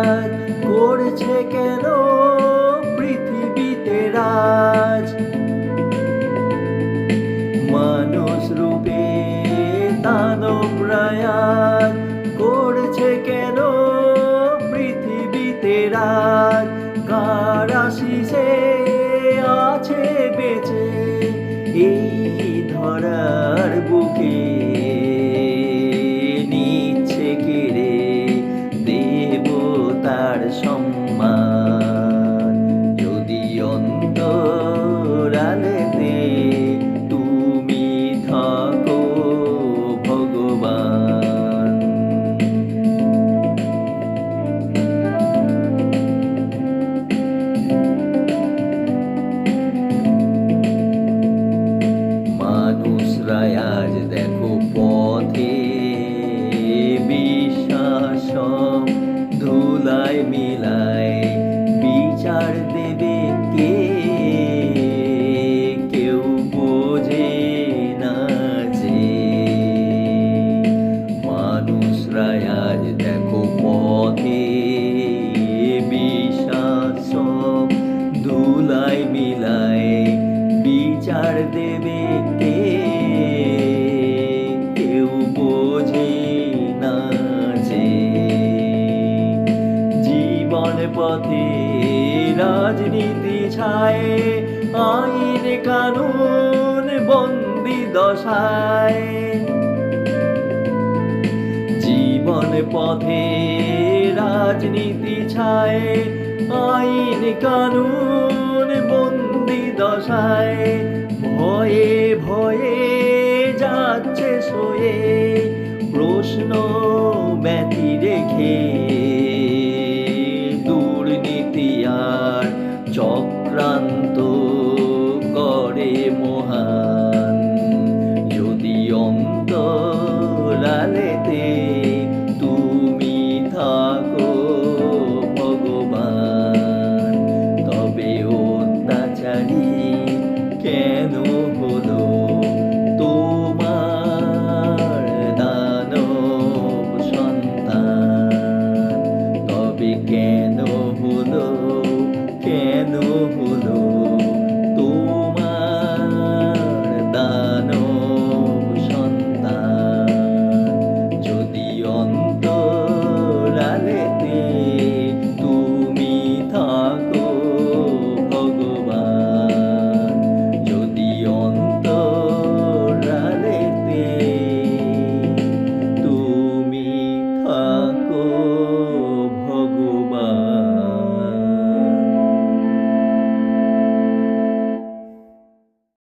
আজ করছে কেন পৃথিবীতে রাজ? মানুষ রূপে দানবরা আজ করছে কেন পৃথিবীতে রাজ? কার আশিসে আছে বেঁচে এই ধরার বুকে, নিচ্ছে কেড়ে দেবতার সম্মান। যদি অন্তরালেতে তুমি থাকো ভগবান। মানুষরা আজ দেখো পথে বিশ্বাস ধুলায় মিলায়, বিচার দেবে কে কেউ বোঝে না যে। মানুষরা আজ দেখো পথে বিশ্বাস ধুলায় মিলায়, বিচার দেবে কে কেউ বোঝে না যে। জীবন পথে রাজনীতি ছায়, আইন কানুন বন্দি দশায়। জীবন পথে রাজনীতি ছায়, আইন কানুন বন্দি দশায়। ভয়ে ভয়ে যাচ্ছে সয়ে প্রশ্ন ব্যথি রেখে